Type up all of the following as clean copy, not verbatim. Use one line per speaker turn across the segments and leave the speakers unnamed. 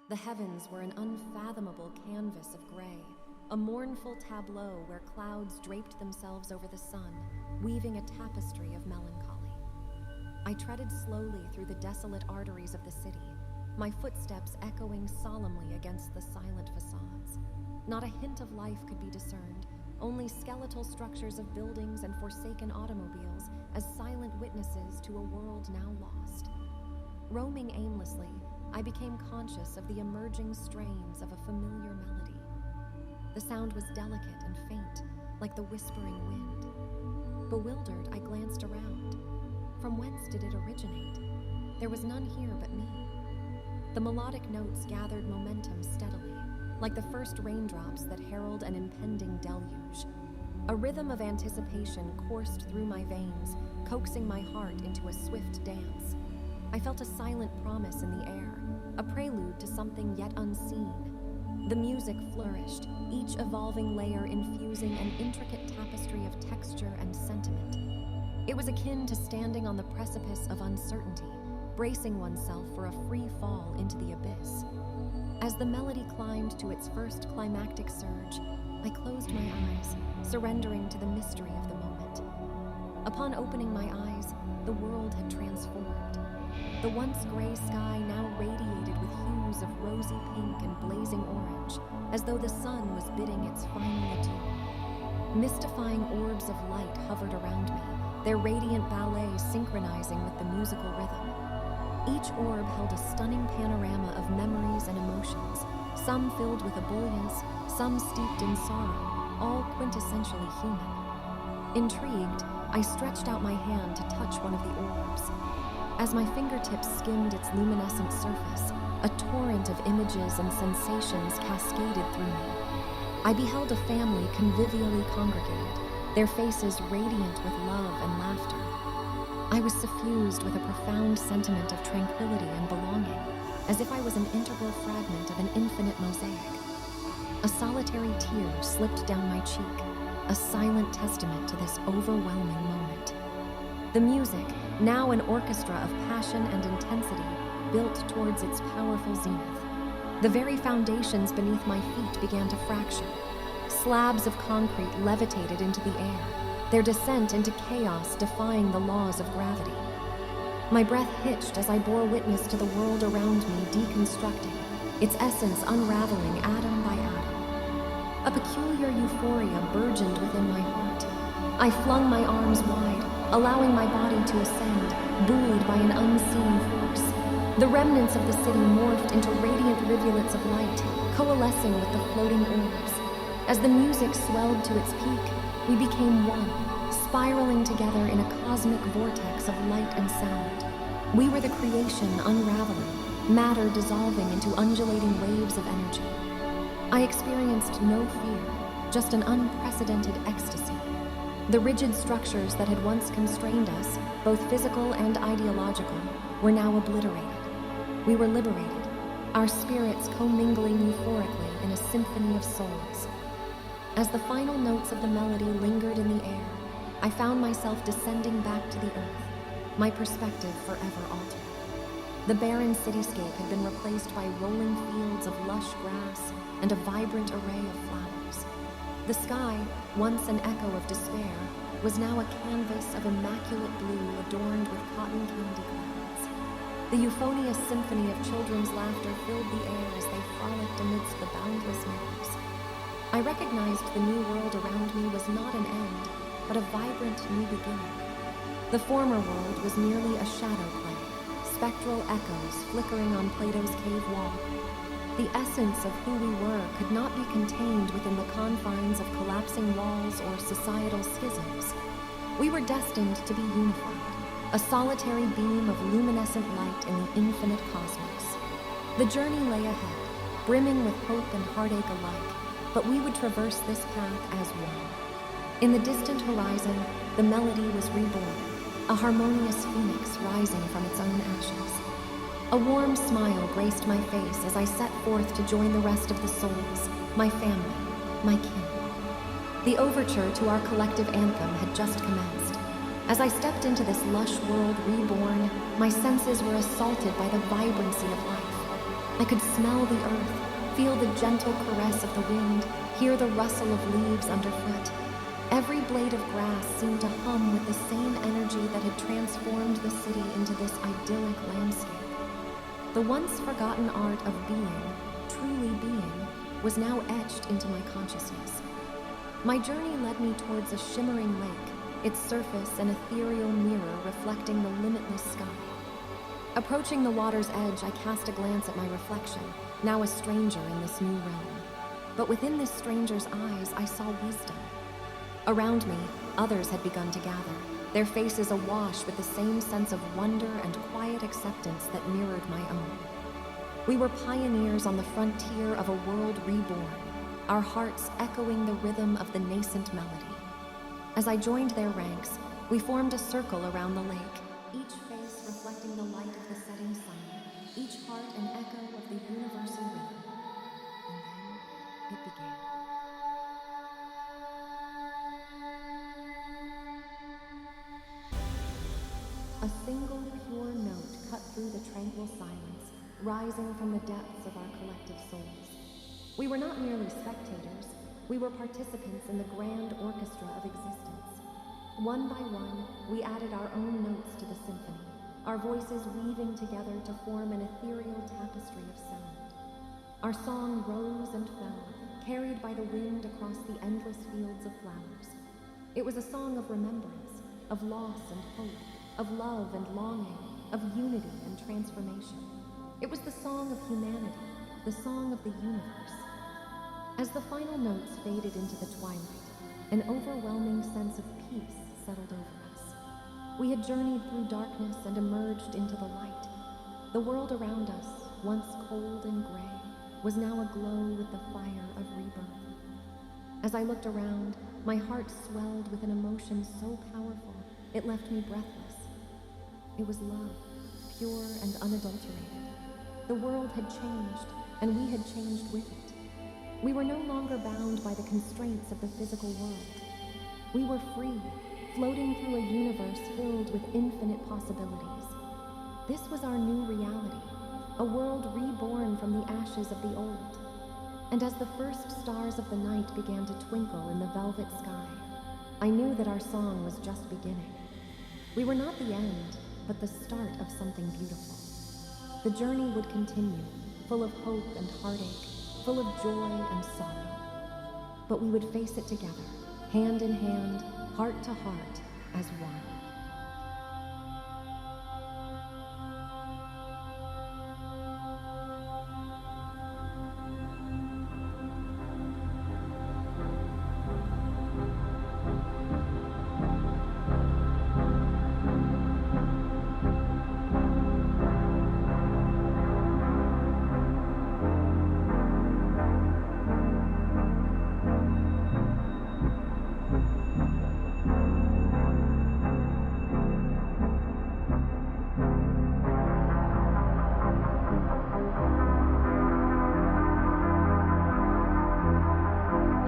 The heavens were an unfathomable canvas of gray, a mournful tableau where clouds draped themselves over the sun, weaving a tapestry of melancholy. I treaded slowly through the desolate arteries of the city, my footsteps echoing solemnly against the silent facades. Not a hint of life could be discerned, only skeletal structures of buildings and forsaken automobiles as silent witnesses to a world now lost. Roaming aimlessly, I became conscious of the emerging strains of a familiar melody. The sound was delicate and faint, like the whispering wind. Bewildered, I glanced around. From whence did it originate? There was none here but me. The melodic notes gathered momentum steadily, like the first raindrops that herald an impending deluge. A rhythm of anticipation coursed through my veins, coaxing my heart into a swift dance. I felt a silent promise in the air, a prelude to something yet unseen. The music flourished, each evolving layer infusing an intricate tapestry of texture and sentiment. It was akin to standing on the precipice of uncertainty, bracing oneself for a free fall into the abyss. As the melody climbed to its first climactic surge, I closed my eyes, surrendering to the mystery of the moment. Upon opening my eyes, the world had transformed. The once gray sky now radiated with hues of rosy pink and blazing orange, as though the sun was bidding its final adieu. Mystifying orbs of light hovered around me, their radiant ballet synchronizing with the musical rhythm. Each orb held a stunning panorama of memories and emotions, some filled with ebullience, some steeped in sorrow, all quintessentially human. Intrigued, I stretched out my hand to touch one of the orbs. As my fingertips skimmed its luminescent surface, a torrent of images and sensations cascaded through me. I beheld a family convivially congregated, their faces radiant with love and laughter. I was suffused with a profound sentiment of tranquility and belonging, as if I was an integral fragment of an infinite mosaic. A solitary tear slipped down my cheek, a silent testament to this overwhelming moment. The music, now an orchestra of passion and intensity, built towards its powerful zenith. The very foundations beneath my feet began to fracture. Slabs of concrete levitated into the air, their descent into chaos defying the laws of gravity. My breath hitched as I bore witness to the world around me deconstructing, its essence unraveling atom by atom. A peculiar euphoria burgeoned within my heart. I flung my arms wide, allowing my body to ascend, buoyed by an unseen force. The remnants of the city morphed into radiant rivulets of light, coalescing with the floating orbs. As the music swelled to its peak, we became one, spiraling together in a cosmic vortex of light and sound. We were the creation unraveling, matter dissolving into undulating waves of energy. I experienced no fear, just an unprecedented ecstasy. The rigid structures that had once constrained us, both physical and ideological, were now obliterated. We were liberated, our spirits commingling euphorically in a symphony of souls. As the final notes of the melody lingered in the air, I found myself descending back to the earth, my perspective forever altered. The barren cityscape had been replaced by rolling fields of lush grass and a vibrant array of flowers. The sky, once an echo of despair, was now a canvas of immaculate blue adorned with cotton candy clouds. The euphonious symphony of children's laughter filled the air as they frolicked amidst the boundless meadows. I recognized the new world around me was not an end, but a vibrant new beginning. The former world was merely a shadow play, spectral echoes flickering on Plato's cave wall. The essence of who we were could not be contained within the confines of collapsing walls or societal schisms. We were destined to be unified, a solitary beam of luminescent light in the infinite cosmos. The journey lay ahead, brimming with hope and heartache alike, but we would traverse this path as one. In the distant horizon, the melody was reborn, a harmonious phoenix rising from its own ashes. A warm smile graced my face as I set forth to join the rest of the souls, my family, my kin. The overture to our collective anthem had just commenced. As I stepped into this lush world reborn, my senses were assaulted by the vibrancy of life. I could smell the earth, feel the gentle caress of the wind, hear the rustle of leaves underfoot. Every blade of grass seemed to hum with the same energy that had transformed the city into this idyllic landscape. The once forgotten art of being, truly being, was now etched into my consciousness. My journey led me towards a shimmering lake, its surface an ethereal mirror reflecting the limitless sky. Approaching the water's edge, I cast a glance at my reflection, now a stranger in this new realm. But within this stranger's eyes, I saw wisdom. Around me, others had begun to gather, their faces awash with the same sense of wonder and quiet acceptance that mirrored my own. We were pioneers on the frontier of a world reborn, our hearts echoing the rhythm of the nascent melody. As I joined their ranks, we formed a circle around the lake, each face reflecting the light of the setting sun, each heart an echo of the universal rhythm. And then it began. A single pure note cut through the tranquil silence, rising from the depths of our collective souls. We were not merely spectators, we were participants in the grand orchestra of existence. One by one, we added our own notes to the symphony, our voices weaving together to form an ethereal tapestry of sound. Our song rose and fell, carried by the wind across the endless fields of flowers. It was a song of remembrance, of loss and hope, of love and longing, of unity and transformation. It was the song of humanity, the song of the universe. As the final notes faded into the twilight, an overwhelming sense of peace settled over us. We had journeyed through darkness and emerged into the light. The world around us, once cold and gray, was now aglow with the fire of rebirth. As I looked around, my heart swelled with an emotion so powerful, it left me breathless. It was love, pure and unadulterated. The world had changed, and we had changed with it. We were no longer bound by the constraints of the physical world. We were free, floating through a universe filled with infinite possibilities. This was our new reality, a world reborn from the ashes of the old. And as the first stars of the night began to twinkle in the velvet sky, I knew that our song was just beginning. We were not the end, but the start of something beautiful. The journey would continue, full of hope and heartache, full of joy and sorrow. But we would face it together, hand in hand, heart to heart, as one.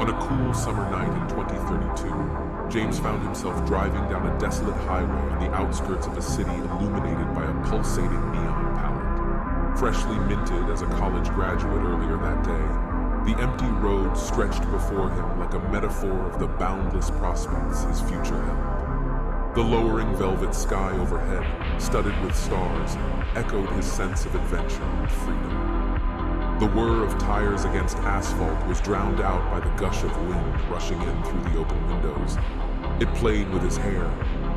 On a cool summer night in 2032, James found himself driving down a desolate highway on the outskirts of a city illuminated by a pulsating neon palette. Freshly minted as a college graduate earlier that day, the empty road stretched before him like a metaphor of the boundless prospects his future held. The lowering velvet sky overhead, studded with stars, echoed his sense of adventure and freedom. The whir of tires against asphalt was drowned out by the gush of wind rushing in through the open windows. It played with his hair,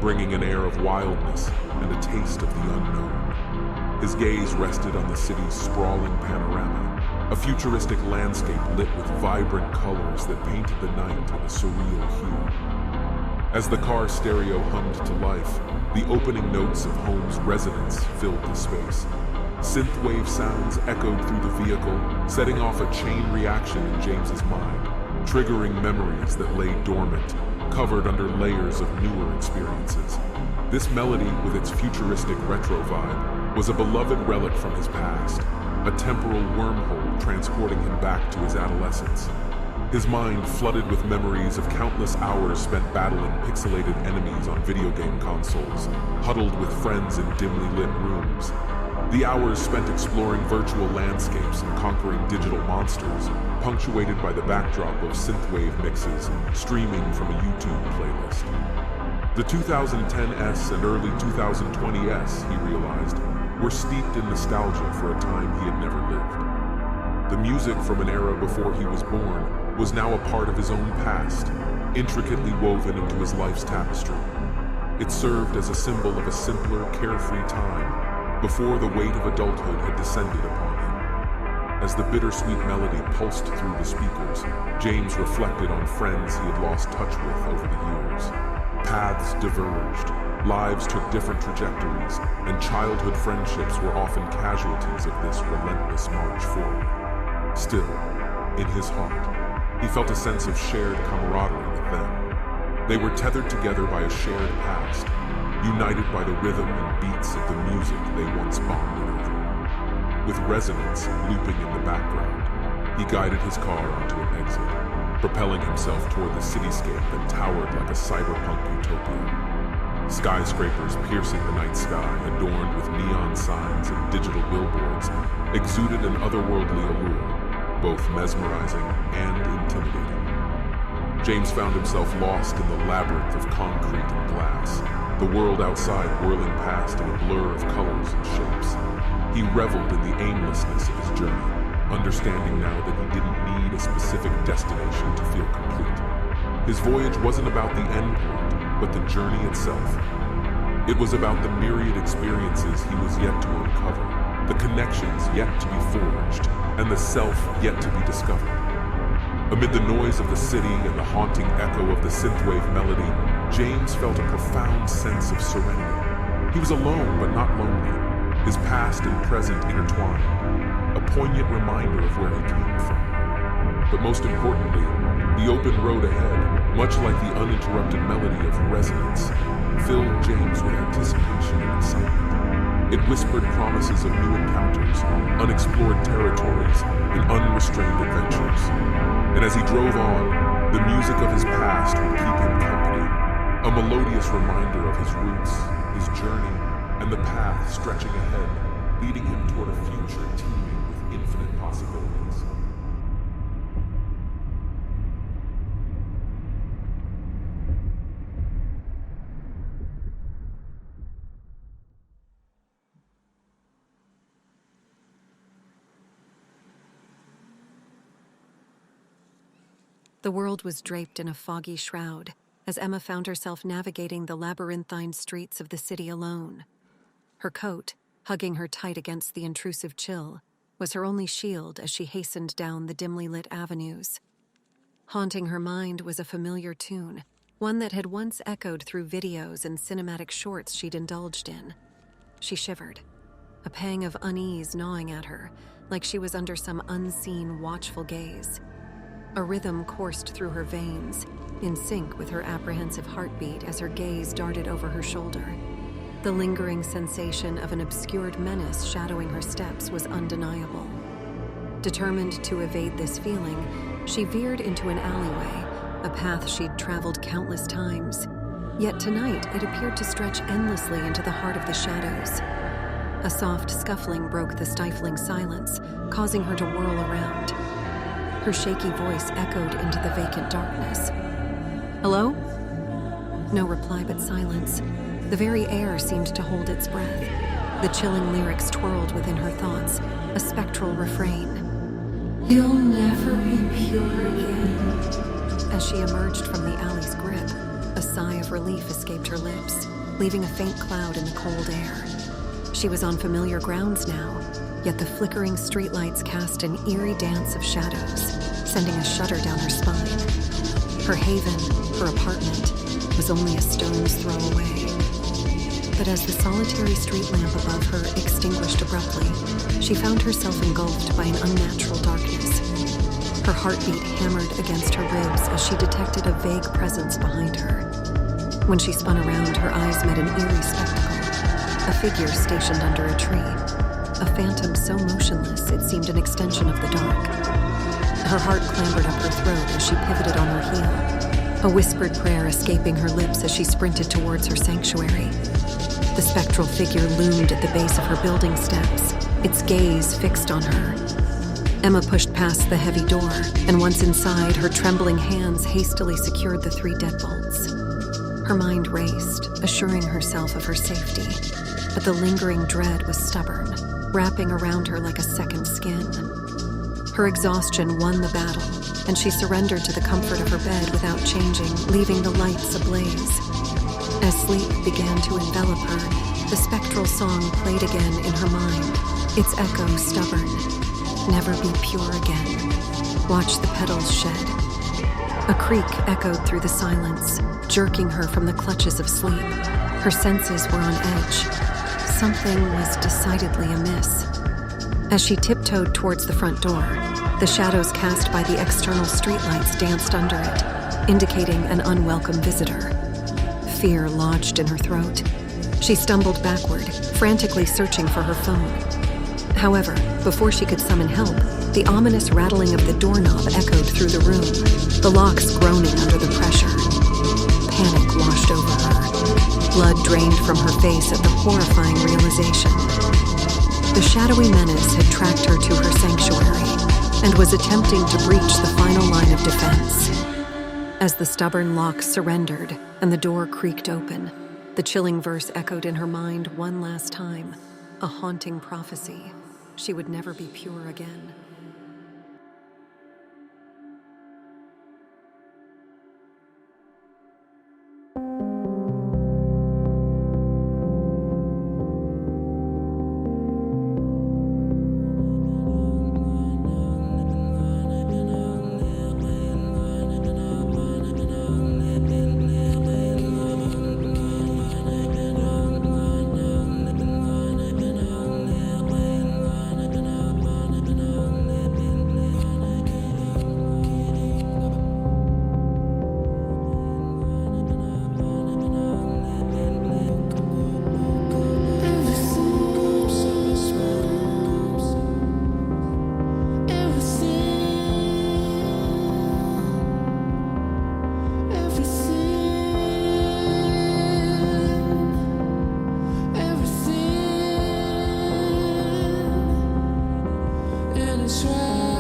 bringing an air of wildness and a taste of the unknown. His gaze rested on the city's sprawling panorama, a futuristic landscape lit with vibrant colors that painted the night in a surreal hue. As the car stereo hummed to life, the opening notes of Home's Resonance filled the space. Synthwave sounds echoed through the vehicle, setting off a chain reaction in James's mind, triggering memories that lay dormant, covered under layers of newer experiences. This melody, with its futuristic retro vibe, was a beloved relic from his past, a temporal wormhole transporting him back to his adolescence. His mind flooded with memories of countless hours spent battling pixelated enemies on video game consoles, huddled with friends in dimly lit rooms. The hours spent exploring virtual landscapes and conquering digital monsters, punctuated by the backdrop of synthwave mixes streaming from a YouTube playlist. The 2010s and early 2020s, he realized, were steeped in nostalgia for a time he had never lived. The music from an era before he was born was now a part of his own past, intricately woven into his life's tapestry. It served as a symbol of a simpler, carefree time before the weight of adulthood had descended upon him. As the bittersweet melody pulsed through the speakers, James reflected on friends he had lost touch with over the years. Paths diverged, lives took different trajectories, and childhood friendships were often casualties of this relentless march forward. Still, in his heart, he felt a sense of shared camaraderie with them. They were tethered together by a shared past, united by the rhythm and beats of the music they once bonded over. With resonance looping in the background, he guided his car onto an exit, propelling himself toward the cityscape that towered like a cyberpunk utopia. Skyscrapers piercing the night sky, adorned with neon signs and digital billboards, exuded an otherworldly allure, both mesmerizing and intimidating. James found himself lost in the labyrinth of concrete and glass, the world outside whirling past in a blur of colors and shapes. He reveled in the aimlessness of his journey, understanding now that he didn't need a specific destination to feel complete. His voyage wasn't about the end point, but the journey itself. It was about the myriad experiences he was yet to uncover, the connections yet to be forged, and the self yet to be discovered. Amid the noise of the city and the haunting echo of the synthwave melody, James felt a profound sense of serenity. He was alone but not lonely, his past and present intertwined, a poignant reminder of where he came from. But most importantly, the open road ahead, much like the uninterrupted melody of resonance, filled James with anticipation and excitement. It whispered promises of new encounters, unexplored territories, and unrestrained adventures. And as he drove on, the music of his past would keep him company, a melodious reminder of his roots, his journey, and the path stretching ahead, leading him toward a future teeming with infinite possibilities.
The world was draped in a foggy shroud as Emma found herself navigating the labyrinthine streets of the city alone. Her coat, hugging her tight against the intrusive chill, was her only shield as she hastened down the dimly lit avenues. Haunting her mind was a familiar tune, one that had once echoed through videos and cinematic shorts she'd indulged in. She shivered, a pang of unease gnawing at her, like she was under some unseen, watchful gaze. A rhythm coursed through her veins, in sync with her apprehensive heartbeat as her gaze darted over her shoulder. The lingering sensation of an obscured menace shadowing her steps was undeniable. Determined to evade this feeling, she veered into an alleyway, a path she'd traveled countless times. Yet tonight it appeared to stretch endlessly into the heart of the shadows. A soft scuffling broke the stifling silence, causing her to whirl around. Her shaky voice echoed into the vacant darkness. "Hello?" No reply but silence. The very air seemed to hold its breath. The chilling lyrics twirled within her thoughts, a spectral refrain. "You'll never be pure again." As she emerged from the alley's grip, a sigh of relief escaped her lips, leaving a faint cloud in the cold air. She was on familiar grounds now, yet the flickering streetlights cast an eerie dance of shadows, sending a shudder down her spine. Her haven, her apartment, was only a stone's throw away. But as the solitary street lamp above her extinguished abruptly, she found herself engulfed by an unnatural darkness. Her heartbeat hammered against her ribs as she detected a vague presence behind her. When she spun around, her eyes met an eerie spectacle. A figure stationed under a tree. A phantom so motionless it seemed an extension of the dark. Her heart clambered up her throat as she pivoted on her heel, a whispered prayer escaping her lips as she sprinted towards her sanctuary.
The spectral figure loomed at the base of her building steps, its gaze fixed on her. Emma pushed past the heavy door, and once inside, her trembling hands hastily secured the 3 deadbolts. Her mind raced, assuring herself of her safety, but the lingering dread was stubborn, wrapping around her like a second skin. Her exhaustion won the battle, and she surrendered to the comfort of her bed without changing, leaving the lights ablaze. As sleep began to envelop her, the spectral song played again in her mind, its echo stubborn. Never be pure again. Watch the petals shed. A creak echoed through the silence, jerking her from the clutches of sleep. Her senses were on edge. Something was decidedly amiss. As she tiptoed towards the front door, the shadows cast by the external streetlights danced under it, indicating an unwelcome visitor. Fear lodged in her throat. She stumbled backward, frantically searching for her phone. However, before she could summon help, the ominous rattling of the doorknob echoed through the room, the locks groaning under the pressure. Panic washed over her. Blood drained from her face at the horrifying realization. The shadowy menace had tracked her to her sanctuary and was attempting to breach the final line of defense. As the stubborn lock surrendered and the door creaked open, the chilling verse echoed in her mind one last time, a haunting prophecy. She would never be pure again.
Try